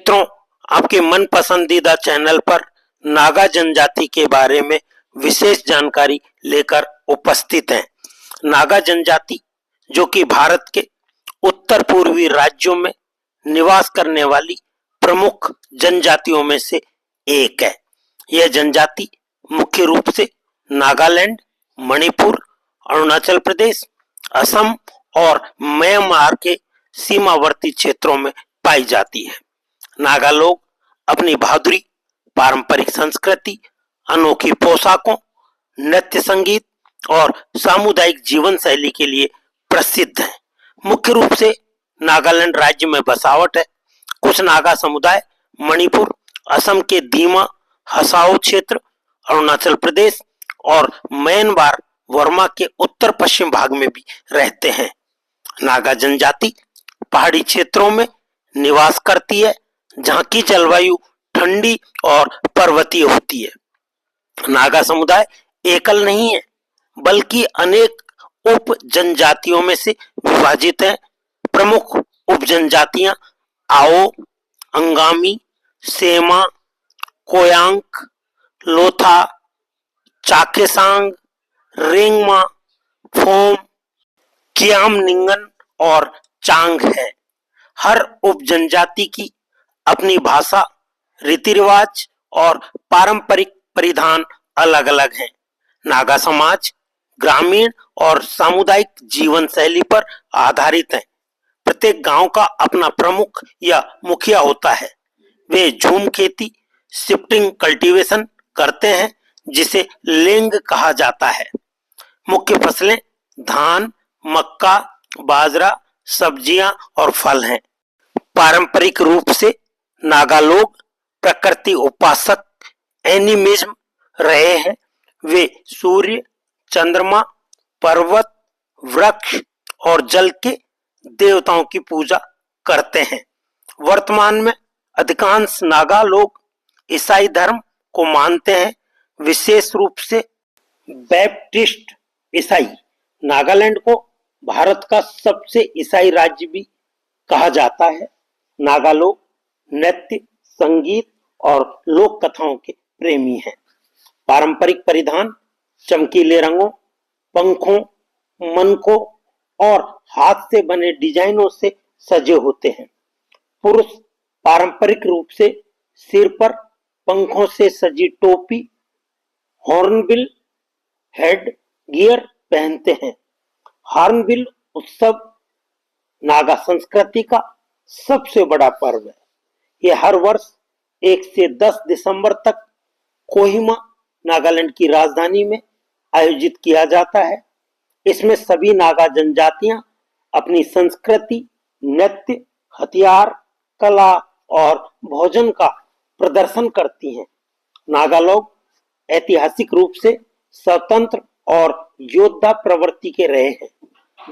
मित्रों, आपके मन पसंदीदा चैनल पर नागा जनजाति के बारे में विशेष जानकारी लेकर उपस्थित हैं। नागा जनजाति जो कि भारत के उत्तर पूर्वी राज्यों में निवास करने वाली प्रमुख जनजातियों में से एक है। यह जनजाति मुख्य रूप से नागालैंड, मणिपुर, अरुणाचल प्रदेश, असम और म्यांमार के सीमावर्ती क्षेत्रों में पाई जाती है। नागा लोग अपनी बहादुरी, पारंपरिक संस्कृति, अनोखी पोशाकों, नृत्य संगीत और सामुदायिक जीवन शैली के लिए प्रसिद्ध हैं। मुख्य रूप से नागालैंड राज्य में बसावट है। कुछ नागा समुदाय मणिपुर, असम के दीमा हसाओ क्षेत्र, अरुणाचल प्रदेश और म्यांमार वर्मा के उत्तर पश्चिम भाग में भी रहते हैं। नागा जनजाति पहाड़ी क्षेत्रों में निवास करती है, जहां की जलवायु ठंडी और पर्वतीय होती है। नागा समुदाय एकल नहीं है, बल्कि अनेक उप जनजातियों में से विभाजित है। प्रमुख उप जनजातियां आओ, अंगामी, सेमा, कोयांक, लोथा, चाखेसांग, रेंगमा, फोम, कियामनिंगन और चांग है। हर उप जनजाति की अपनी भाषा, रीति रिवाज और पारंपरिक परिधान अलग अलग हैं। नागा समाज ग्रामीण और सामुदायिक जीवन शैली पर आधारित है। प्रत्येक गांव का अपना प्रमुख या मुखिया होता है। वे झूम खेती, शिफ्टिंग कल्टीवेशन करते हैं, जिसे लेंग कहा जाता है। मुख्य फसलें धान, मक्का, बाजरा, सब्जियां और फल हैं। पारंपरिक रूप से नागा लोग प्रकृति उपासक एनिमिज्म रहे हैं। वे सूर्य, चंद्रमा, पर्वत, वृक्ष और जल के देवताओं की पूजा करते हैं। वर्तमान में अधिकांश नागा लोग ईसाई धर्म को मानते हैं, विशेष रूप से बैप्टिस्ट ईसाई। नागालैंड को भारत का सबसे ईसाई राज्य भी कहा जाता है। नागा लोग नृत्य, संगीत और लोक कथाओं के प्रेमी हैं। पारंपरिक परिधान चमकीले रंगों, पंखों, मनकों और हाथ से बने डिजाइनों से सजे होते हैं। पुरुष पारंपरिक रूप से सिर पर पंखों से सजी टोपी, हॉर्नबिल हेड गियर पहनते हैं। हॉर्नबिल उत्सव नागा संस्कृति का सबसे बड़ा पर्व है। यह हर वर्ष 1 से 10 दिसंबर तक कोहिमा, नागालैंड की राजधानी में आयोजित किया जाता है। इसमें सभी नागा जनजातियां अपनी संस्कृति, नृत्य, हथियार, कला और भोजन का प्रदर्शन करती हैं। नागा लोग ऐतिहासिक रूप से स्वतंत्र और योद्धा प्रवृत्ति के रहे हैं।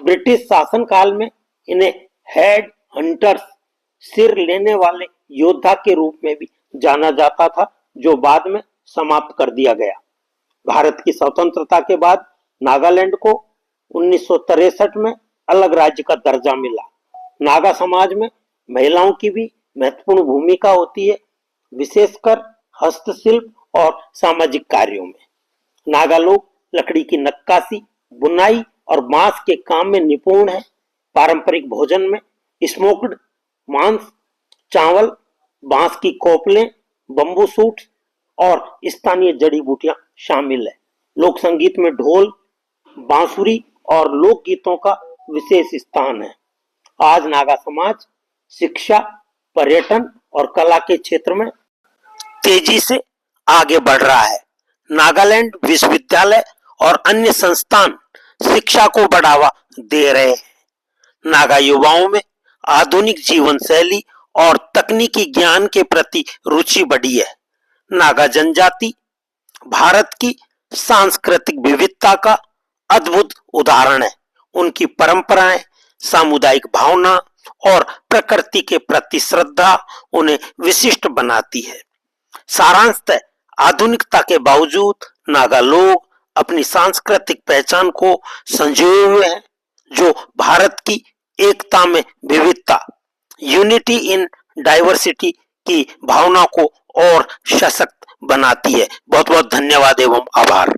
ब्रिटिश शासनकाल में इन्हें हेड हंटर्स, सिर लेने वाले योद्धा के रूप में भी जाना जाता था, जो बाद में समाप्त कर दिया गया। भारत की स्वतंत्रता के बाद नागालैंड को 1963 में अलग राज्य का दर्जा मिला। नागा समाज में महिलाओं की भी महत्वपूर्ण भूमिका होती है, विशेषकर हस्तशिल्प और सामाजिक कार्यों में। नागा लोग लकड़ी की नक्काशी, बुनाई और बांस के काम में निपुण हैं। पारंपरिक भोजन में स्मोक्ड मांस, चावल, बांस की कोपलें, बम्बू सूट और स्थानीय जड़ी बूटियां शामिल है। लोक संगीत में ढोल, बांसुरी और लोकगीतों का विशेष स्थान है। आज नागा समाज शिक्षा, पर्यटन और कला के क्षेत्र में तेजी से आगे बढ़ रहा है। नागालैंड विश्वविद्यालय और अन्य संस्थान शिक्षा को बढ़ावा दे रहे हैं। नागा युवाओं में आधुनिक जीवन शैली और तकनीकी ज्ञान के प्रति रुचि बढ़ी है। नागा जनजाति भारत की सांस्कृतिक विविधता का अद्भुत उदाहरण है। उनकी परंपराएं, सामुदायिक भावना और प्रकृति के प्रति श्रद्धा उन्हें विशिष्ट बनाती है। सारांशतः आधुनिकता के बावजूद नागा लोग अपनी सांस्कृतिक पहचान को संजोए हुए हैं, जो भारत की एकता में विविधता, यूनिटी इन डाइवर्सिटी की भावना को और सशक्त बनाती है। बहुत बहुत धन्यवाद एवं आभार।